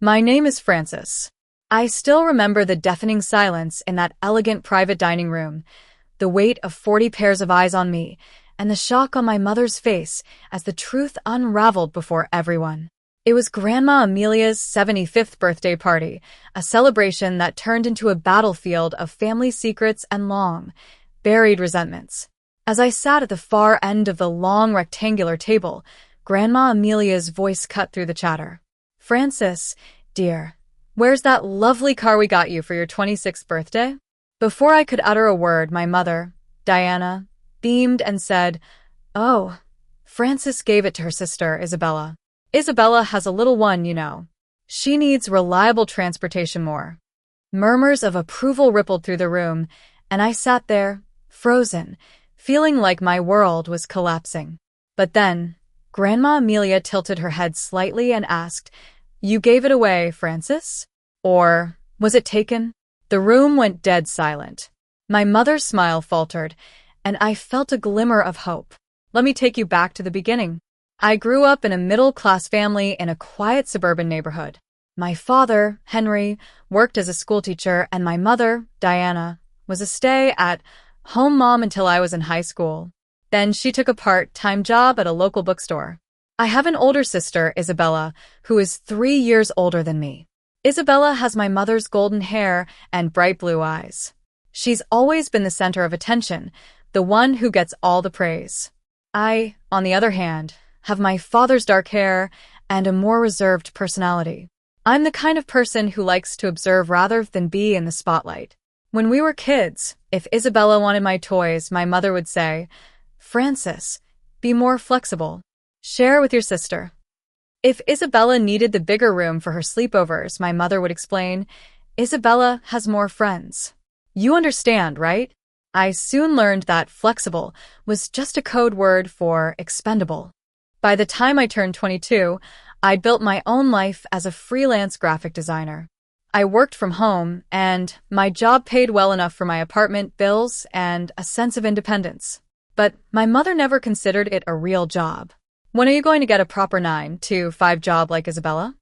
My name is Francis. I still remember the deafening silence in that elegant private dining room, the weight of 40 pairs of eyes on me, and the shock on my mother's face as the truth unraveled before everyone. It was Grandma Amelia's 75th birthday party, a celebration that turned into a battlefield of family secrets and long, buried resentments. As I sat at the far end of the long rectangular table, Grandma Amelia's voice cut through the chatter. "Francis, dear, where's that lovely car we got you for your 26th birthday?" Before I could utter a word, my mother, Diana, beamed and said, "Oh, Francis gave it to her sister, Isabella. Isabella has a little one, you know. She needs reliable transportation more." Murmurs of approval rippled through the room, and I sat there, frozen, feeling like my world was collapsing. But then, Grandma Amelia tilted her head slightly and asked, "You gave it away, Francis? Or was it taken?" The room went dead silent. My mother's smile faltered, and I felt a glimmer of hope. "Let me take you back to the beginning. I grew up in a middle-class family in a quiet suburban neighborhood. My father, Henry, worked as a schoolteacher, and my mother, Diana, was a stay-at-home mom until I was in high school. Then she took a part-time job at a local bookstore. I have an older sister, Isabella, who is 3 years older than me. Isabella has my mother's golden hair and bright blue eyes. She's always been the center of attention, the one who gets all the praise. I, on the other hand, have my father's dark hair and a more reserved personality. I'm the kind of person who likes to observe rather than be in the spotlight. When we were kids, if Isabella wanted my toys, my mother would say, "Francis, be more flexible. Share with your sister." If Isabella needed the bigger room for her sleepovers, my mother would explain, "Isabella has more friends. You understand, right?" I soon learned that flexible was just a code word for expendable. By the time I turned 22, I'd built my own life as a freelance graphic designer. I worked from home, and my job paid well enough for my apartment bills and a sense of independence. But my mother never considered it a real job. "When are you going to get a proper 9 to 5 job like Isabella?"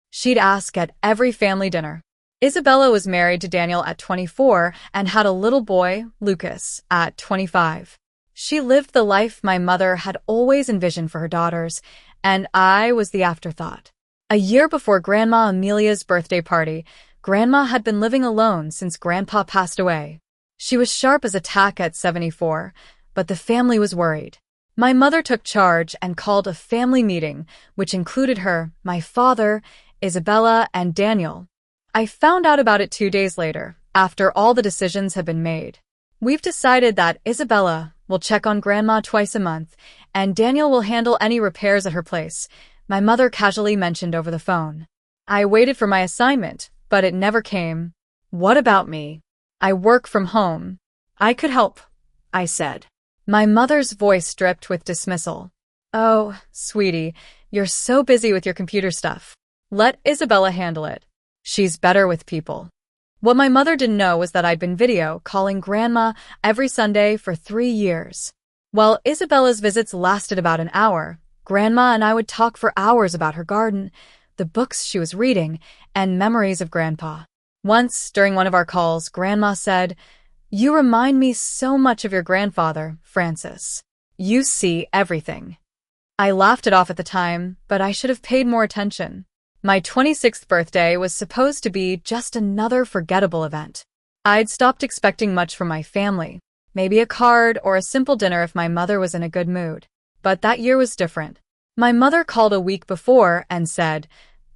She'd ask at every family dinner. Isabella was married to Daniel at 24 and had a little boy, Lucas, at 25. She lived the life my mother had always envisioned for her daughters, and I was the afterthought. A year before Grandma Amelia's birthday party, Grandma had been living alone since Grandpa passed away. She was sharp as a tack at 74, but the family was worried. My mother took charge and called a family meeting, which included her, my father, Isabella, and Daniel. I found out about it 2 days later, after all the decisions had been made. "We've decided that Isabella will check on Grandma twice a month, and Daniel will handle any repairs at her place," my mother casually mentioned over the phone. I waited for my assignment, but it never came. "What about me? I work from home. I could help," I said. My mother's voice dripped with dismissal. "Oh, sweetie, you're so busy with your computer stuff. Let Isabella handle it. She's better with people." What my mother didn't know was that I'd been video calling Grandma every Sunday for 3 years. While Isabella's visits lasted about an hour, Grandma and I would talk for hours about her garden, the books she was reading, and memories of Grandpa. Once, during one of our calls, Grandma said, "You remind me so much of your grandfather, Francis. You see everything." I laughed it off at the time, but I should have paid more attention. My 26th birthday was supposed to be just another forgettable event. I'd stopped expecting much from my family, maybe a card or a simple dinner if my mother was in a good mood. But that year was different. My mother called a week before and said,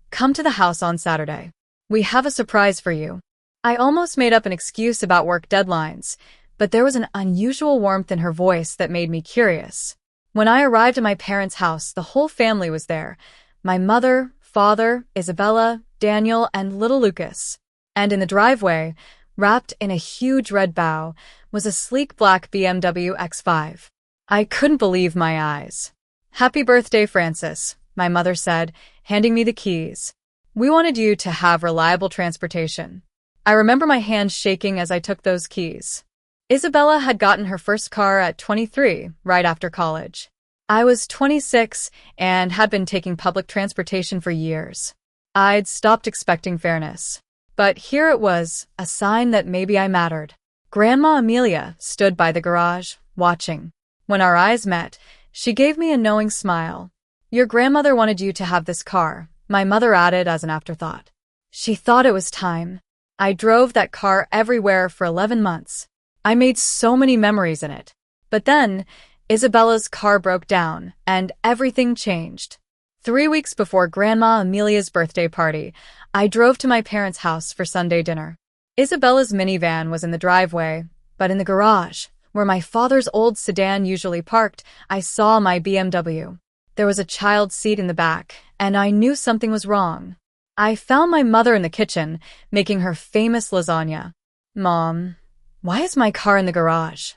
"Come to the house on Saturday. We have a surprise for you." I almost made up an excuse about work deadlines, but there was an unusual warmth in her voice that made me curious. When I arrived at my parents' house, the whole family was there. My mother, father, Isabella, Daniel, and little Lucas. And in the driveway, wrapped in a huge red bow, was a sleek black BMW X5. I couldn't believe my eyes. "Happy birthday, Francis," my mother said, handing me the keys. "We wanted you to have reliable transportation." I remember my hands shaking as I took those keys. Isabella had gotten her first car at 23, right after college. I was 26 and had been taking public transportation for years. I'd stopped expecting fairness. But here it was, a sign that maybe I mattered. Grandma Amelia stood by the garage, watching. When our eyes met, she gave me a knowing smile. Your grandmother wanted you to have this car, my mother added as an afterthought. She thought it was time. I drove that car everywhere for 11 months. I made so many memories in it. But then, Isabella's car broke down, and everything changed. 3 weeks before Grandma Amelia's birthday party, I drove to my parents' house for Sunday dinner. Isabella's minivan was in the driveway, but in the garage, where my father's old sedan usually parked, I saw my BMW. There was a child's seat in the back, and I knew something was wrong. I found my mother in the kitchen, making her famous lasagna. Mom, why is my car in the garage?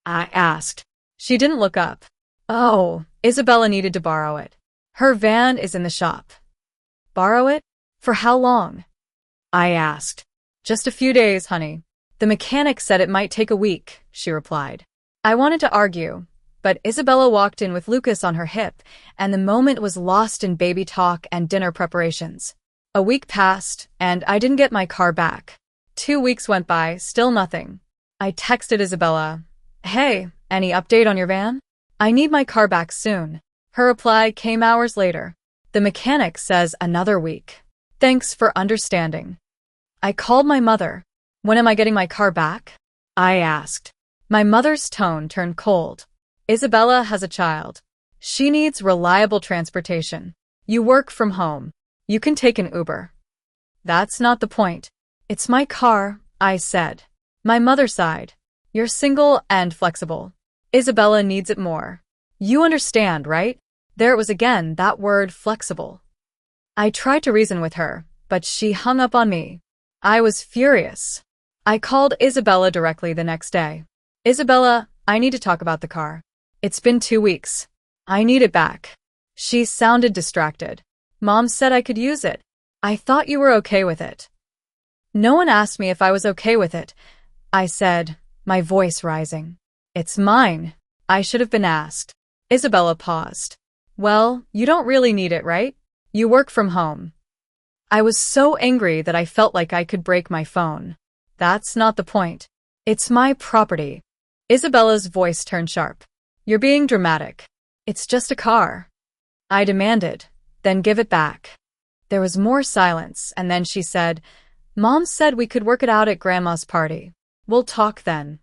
I asked. She didn't look up. Oh, Isabella needed to borrow it. Her van is in the shop. Borrow it? For how long? I asked. Just a few days, honey. The mechanic said it might take a week, she replied. I wanted to argue, but Isabella walked in with Lucas on her hip, and the moment was lost in baby talk and dinner preparations. A week passed, and I didn't get my car back. 2 weeks went by, still nothing. I texted Isabella, "Hey, any update on your van? I need my car back soon." Her reply came hours later. The mechanic says another week. Thanks for understanding. I called my mother. When am I getting my car back? I asked. My mother's tone turned cold. Isabella has a child. She needs reliable transportation. You work from home. You can take an Uber. That's not the point. It's my car, I said. My mother sighed. You're single and flexible. Isabella needs it more. You understand, right? There it was again, that word flexible. I tried to reason with her, but she hung up on me. I was furious. I called Isabella directly the next day. Isabella, I need to talk about the car. It's been 2 weeks. I need it back. She sounded distracted. Mom said I could use it. I thought you were okay with it. No one asked me if I was okay with it. I said, my voice rising. It's mine. I should have been asked. Isabella paused. Well, you don't really need it, right? You work from home. I was so angry that I felt like I could break my phone. That's not the point. It's my property. Isabella's voice turned sharp. You're being dramatic. It's just a car. I demanded, then give it back. There was more silence, and then she said, Mom said we could work it out at Grandma's party. We'll talk then.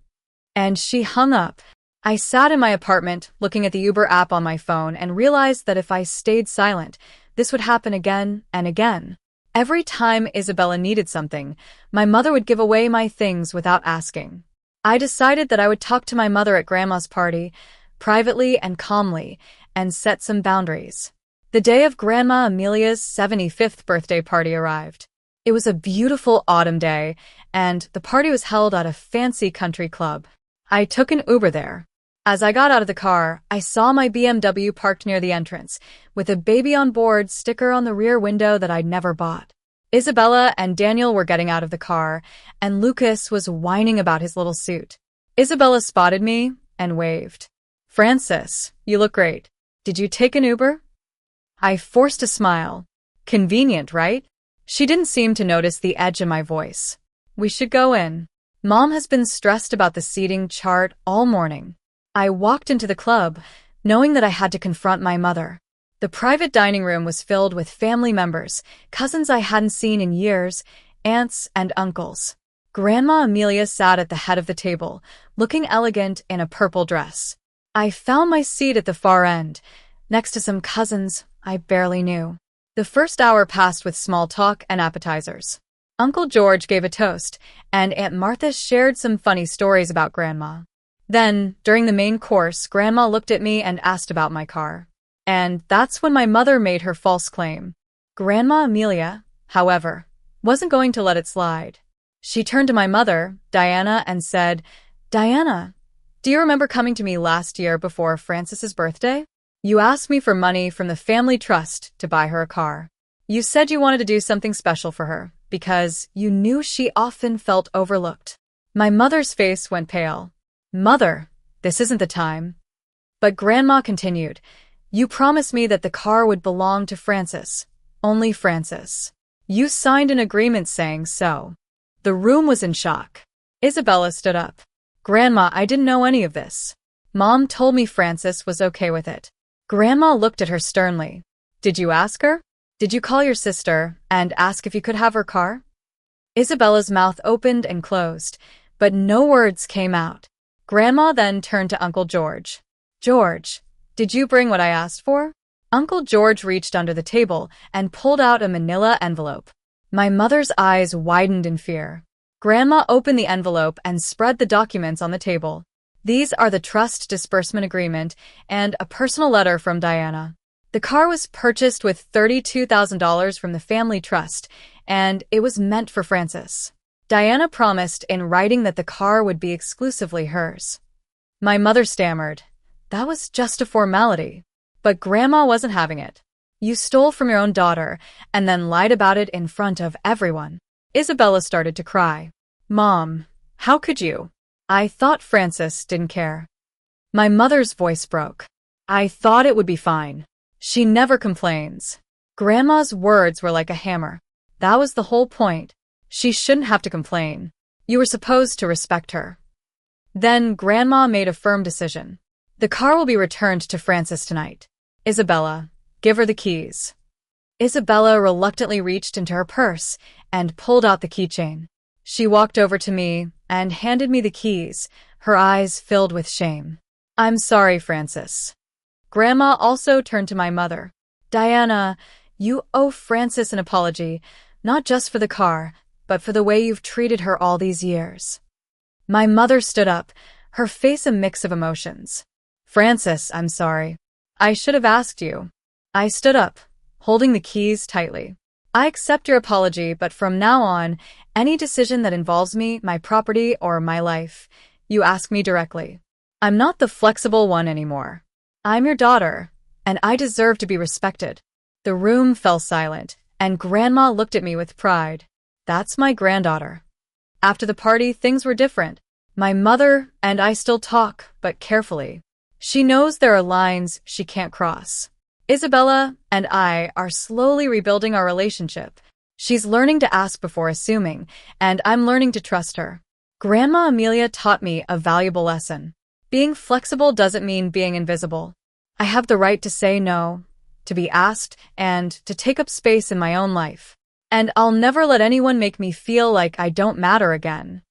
And she hung up. I sat in my apartment, looking at the Uber app on my phone, and realized that if I stayed silent, this would happen again and again. Every time Isabella needed something, my mother would give away my things without asking. I decided that I would talk to my mother at Grandma's party, privately and calmly, and set some boundaries. The day of Grandma Amelia's 75th birthday party arrived. It was a beautiful autumn day, and the party was held at a fancy country club. I took an Uber there. As I got out of the car, I saw my BMW parked near the entrance, with a baby on board sticker on the rear window that I'd never bought. Isabella and Daniel were getting out of the car, and Lucas was whining about his little suit. Isabella spotted me and waved. Francis, you look great. Did you take an Uber? I forced a smile. Convenient, right? She didn't seem to notice the edge in my voice. We should go in. Mom has been stressed about the seating chart all morning. I walked into the club, knowing that I had to confront my mother. The private dining room was filled with family members, cousins I hadn't seen in years, aunts and uncles. Grandma Amelia sat at the head of the table, looking elegant in a purple dress. I found my seat at the far end, next to some cousins I barely knew. The first hour passed with small talk and appetizers. Uncle George gave a toast, and Aunt Martha shared some funny stories about Grandma. Then, during the main course, Grandma looked at me and asked about my car. And that's when my mother made her false claim. Grandma Amelia, however, wasn't going to let it slide. She turned to my mother, Diana, and said, Diana, do you remember coming to me last year before Francis's birthday? You asked me for money from the family trust to buy her a car. You said you wanted to do something special for her because you knew she often felt overlooked. My mother's face went pale. Mother, this isn't the time. But Grandma continued, you promised me that the car would belong to Francis. Only Francis. You signed an agreement saying so. The room was in shock. Isabella stood up. Grandma, I didn't know any of this. Mom told me Francis was okay with it. Grandma looked at her sternly. Did you ask her? Did you call your sister and ask if you could have her car? Isabella's mouth opened and closed, but no words came out. Grandma then turned to Uncle George. George, did you bring what I asked for? Uncle George reached under the table and pulled out a manila envelope. My mother's eyes widened in fear. Grandma opened the envelope and spread the documents on the table. These are the trust disbursement agreement and a personal letter from Diana. The car was purchased with $32,000 from the family trust, and it was meant for Francis. Diana promised in writing that the car would be exclusively hers. My mother stammered. That was just a formality. But Grandma wasn't having it. You stole from your own daughter and then lied about it in front of everyone. Isabella started to cry. Mom, how could you? I thought Francis didn't care. My mother's voice broke. I thought it would be fine. She never complains. Grandma's words were like a hammer. That was the whole point. She shouldn't have to complain. You were supposed to respect her. Then Grandma made a firm decision. The car will be returned to Francis tonight. Isabella, give her the keys. Isabella reluctantly reached into her purse and pulled out the keychain. She walked over to me and handed me the keys, her eyes filled with shame. I'm sorry, Francis. Grandma also turned to my mother. Diana, you owe Francis an apology, not just for the car, but for the way you've treated her all these years. My mother stood up, her face a mix of emotions. Francis, I'm sorry. I should have asked you. I stood up, holding the keys tightly. I accept your apology, but from now on, any decision that involves me, my property, or my life, you ask me directly. I'm not the flexible one anymore. I'm your daughter, and I deserve to be respected. The room fell silent, and Grandma looked at me with pride. That's my granddaughter. After the party, things were different. My mother and I still talk, but carefully. She knows there are lines she can't cross. Isabella and I are slowly rebuilding our relationship. She's learning to ask before assuming, and I'm learning to trust her. Grandma Amelia taught me a valuable lesson. Being flexible doesn't mean being invisible. I have the right to say no, to be asked, and to take up space in my own life. And I'll never let anyone make me feel like I don't matter again.